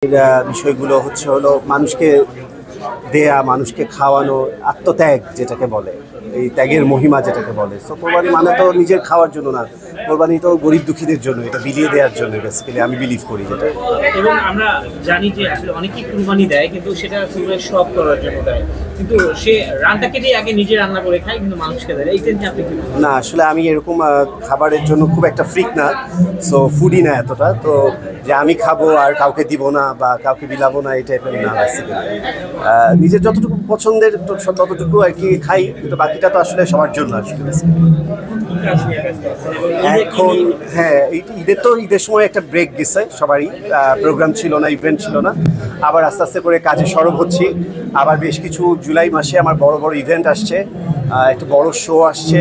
বিষয়গুলো হলো মানুষকে দেয়া, মানুষকে খাওয়ানো, আত্মত্যাগ যেটাকে বলে, এই ত্যাগের মহিমা যেটাকে বলে। সো কোরবানি মানে তো নিজের খাওয়ার জন্য না, কোরবানি তো গরিব দুঃখীদের জন্য, এটা বিলিয়ে দেওয়ার জন্য বেসিক্যালি আমি বিলিভ করি যেটা। এবং আমরা জানি যে আসলে অনেকেই কুরবানি দেয়, কিন্তু সেটা আসলে শখ করার জন্য দেয়, কিন্তু সে রান্না কেটে আগে নিজে রান্না করে খায়, কিন্তু মানুষকে দেয়। এইটা নিয়ে আপনি কি বলবেন? না, আসলে আমি এরকম খাবারের জন্য খুব একটা ফ্রিক না, সো ফুডি না এতটা, তো যে আমি খাবো আর কাউকে দিব না বা কাউকে বিলাবো না এই টাইপের না। নিজের যতটুকু পছন্দের ততটুকু আর কি খাই, কিন্তু বাকিটা তো আসলে সবার জন্য আসলে। এখন হ্যাঁ, ঈদের সময় একটা ব্রেক গেছে সবারই, প্রোগ্রাম ছিল না, ইভেন্ট ছিল না। আবার আস্তে আস্তে করে কাজে সরব হচ্ছি। আবার বেশ কিছু জুলাই মাসে আমার বড় বড় ইভেন্ট আসছে, একটা বড় শো আসছে,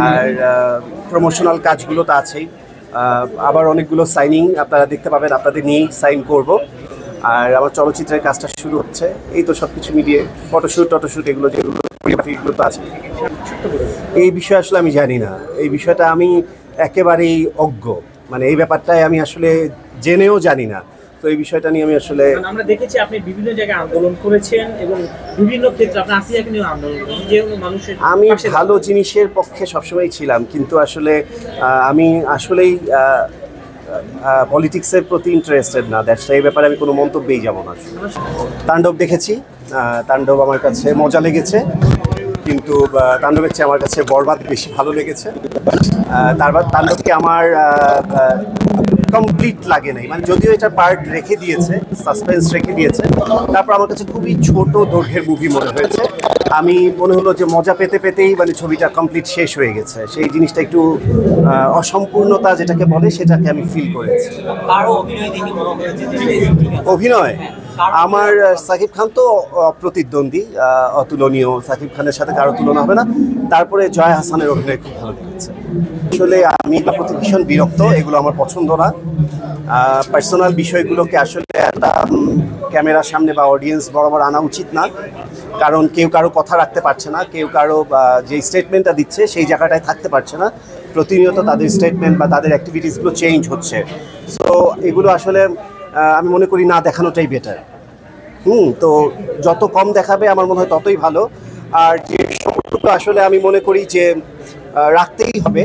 আর প্রমোশনাল কাজগুলো তো আছেই। আবার অনেকগুলো সাইনিং আপনারা দেখতে পাবেন, আপনাদের নিয়েই সাইন করব। আর আমার চলচ্চিত্রের কাজটা শুরু হচ্ছে, এই তো সব কিছু মিলিয়ে ফটোশ্যুট এগুলো যেগুলো কোরিওগ্রাফিগুলো তো আছে। এই বিষয়ে আসলে আমি জানি না, এই বিষয়টা আমি একেবারেই অজ্ঞ, মানে এই ব্যাপারটাই আমি আসলে জেনেও জানি না। তো এই বিষয়টা নিয়ে আমি আসলে, আমরা দেখেছি আপনি বিভিন্ন জায়গায় আন্দোলন করেছেন এবং বিভিন্ন ক্ষেত্রে আপনি আসিয়াকে নিয়ে আন্দোলন করেছেন, যে মানুষের আমি ভালো জিনিসের পক্ষে সবসময় ছিলাম, কিন্তু আসলে আমি আসলেই পলিটিক্সের প্রতি ইন্টারেস্টেড না, দ্যাটস এই ব্যাপারে আমি কোনো মন্তব্যেই যাব না। তাণ্ডব দেখেছি, তাণ্ডব আমার কাছে মজা লেগেছে, কিন্তু তাণ্ডবের চেয়ে আমার কাছে বরবাদ বেশি ভালো লেগেছে। তারপর তাণ্ডবকে আমার কমপ্লিট লাগে নাই, মানে যদিও এটা পার্ট রেখে দিয়েছে, সাসপেন্স রেখে দিয়েছে, তারপর আমার কাছে খুবই ছোট দৈর্ঘ্যের মুভি মনে হয়েছে। আমি মনে হলো যে মজা পেতে পেতেই মানে ছবিটা কমপ্লিট শেষ হয়ে গেছে, সেই জিনিসটা একটু অসম্পূর্ণতা যেটাকে বলে সেটাকে আমি ফিল করেছি। অভিনয় আমার সাকিব খান তো অপ্রতিদ্বন্দ্বী, অতুলনীয়, সাকিব খানের সাথে কারো তুলনা হবে না। তারপরে জয়া হাসানের অভিনয় খুব ভালো লেগেছে। আসলে আমি প্রতি ভীষণ বিরক্ত, এগুলো আমার পছন্দ না। পার্সোনাল বিষয়গুলোকে আসলে একটা ক্যামেরার সামনে বা অডিয়েন্স বরাবর আনা উচিত না, কারণ কেউ কারো কথা রাখতে পারছে না, কেউ কারো যে স্টেটমেন্টটা দিচ্ছে সেই জায়গাটায় থাকতে পারছে না। প্রতিনিয়ত তাদের স্টেটমেন্ট বা তাদের অ্যাক্টিভিটিসগুলো চেঞ্জ হচ্ছে। সো এগুলো আসলে আমি মনে করি না দেখানোটাই বেটার। তো যত কম দেখাবে আমার মনে হয় ততই ভালো। আর যে সম্পর্ক আসলে আমি মনে করি যে রাখতেই হবে,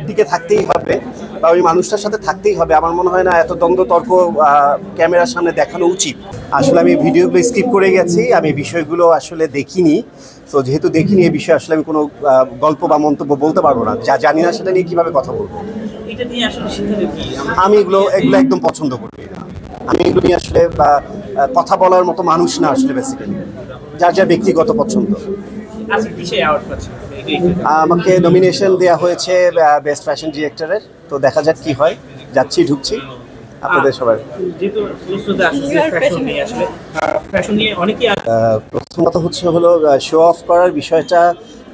টিকে থাকতেই হবে, বা ওই মানুষটার সাথে থাকতেই হবে। আমার মনে হয় না এত দ্বন্দ্ব তর্ক ক্যামেরার সামনে দেখানো উচিত। আসলে আমি ভিডিওগুলো স্কিপ করে গেছি, আমি বিষয়গুলো আসলে দেখিনি। তো যেহেতু দেখিনি এই বিষয়ে আসলে আমি কোনো গল্প বা মন্তব্য বলতে পারবো না, যা জানি না সেটা নিয়ে কীভাবে কথা বলবো। আমি এগুলো একদম পছন্দ করি না। আমি এগুলো নিয়ে আসলে কথা বলার মতো মানুষ না আসলে, বেসিক্যালি যার যার ব্যক্তিগত পছন্দ। আমাকে নমিনেশন দেওয়া হয়েছে বেস্ট ফ্যাশন ডিরেক্টরের, তো দেখা যাক কি হয়। যাচ্ছি, ঢুকছি আপনাদের সবার। প্রথমত হলো শো অফ করার বিষয়টা,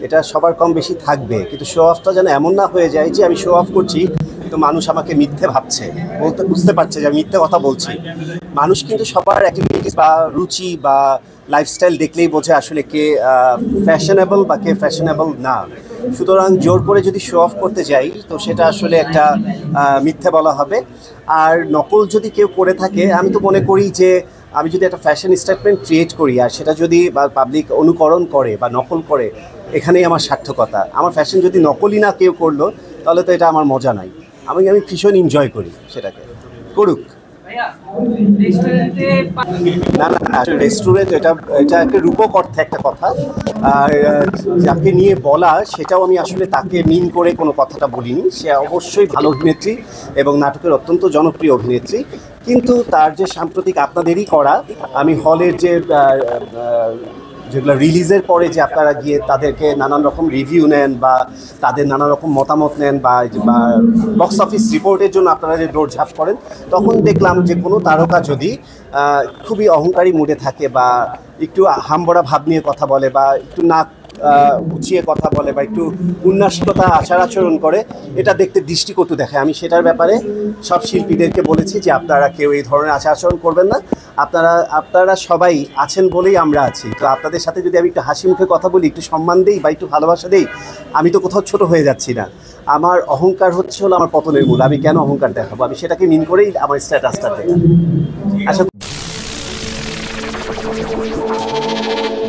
এটা সবার কম বেশি থাকবে, কিন্তু শো অফটা যেন এমন না হয়ে যায় যে আমি শো অফ করছি তো মানুষ আমাকে মিথ্যে ভাবছে, বুঝতে পারছে যে আমি মিথ্যে কথা বলছি। মানুষ কিন্তু সবার অ্যাক্টিভিটিস বা রুচি বা লাইফস্টাইল দেখলেই বোঝে আসলে কে ফ্যাশনেবল বা কে ফ্যাশনেবল না। সুতরাং জোর করে যদি শো অফ করতে যাই তো সেটা আসলে একটা মিথ্যে বলা হবে। আর নকল যদি কেউ করে থাকে, আমি তো মনে করি যে আমি যদি একটা ফ্যাশন স্টেটমেন্ট ক্রিয়েট করি আর সেটা যদি বা পাবলিক অনুকরণ করে বা নকল করে, এখানেই আমার সার্থকতা। আমার ফ্যাশন যদি নকলই না কেউ করলো তাহলে তো এটা আমার মজা নাই। আমি ভীষণ এনজয় করি সেটাকে, করুক। না না, রেস্টুরেন্ট এটা একটা রূপক অর্থে একটা কথা, আর যাকে নিয়ে বলা সেটাও আমি আসলে তাকে মিন করে কোনো কথাটা বলিনি। সে অবশ্যই ভালো অভিনেত্রী এবং নাটকের অত্যন্ত জনপ্রিয় অভিনেত্রী, কিন্তু তার যে সাম্প্রতিক আপনাদেরই করা, আমি হলের যে যেগুলো রিলিজের পরে যে আপনারা গিয়ে তাদেরকে নানান রকম রিভিউ নেন বা তাদের নানা রকম মতামত নেন বা বক্স অফিস রিপোর্টের জন্য আপনারা যে দৌড়ঝাঁপ করেন, তখন দেখলাম যে কোনো তারকা যদি খুবই অহংকারী মুডে থাকে বা একটু হামবড়া ভাব নিয়ে কথা বলে বা একটু নাক উঁচিয়ে কথা বলে বা একটু উন্নাসিকতা আচার আচরণ করে, এটা দেখতে দৃষ্টিকটু দেখায়। আমি সেটার ব্যাপারে সব শিল্পীদেরকে বলেছি যে আপনারা কেউ এই ধরনের আচার আচরণ করবেন না। আপনারা সবাই আছেন বলেই আমরা আছি। তো আপনাদের সাথে যদি আমি একটু হাসি মুখে কথা বলি, একটু সম্মান দিই বা একটু ভালোবাসা দিই, আমি তো কোথাও ছোট হয়ে যাচ্ছি না। আমার অহংকার হলো আমার পতনের মূল। আমি কেন অহংকার দেখাবো? আমি সেটাকে মিন করেই আমার স্ট্যাটাসটা দেই। আচ্ছা। ধন্যবাদ।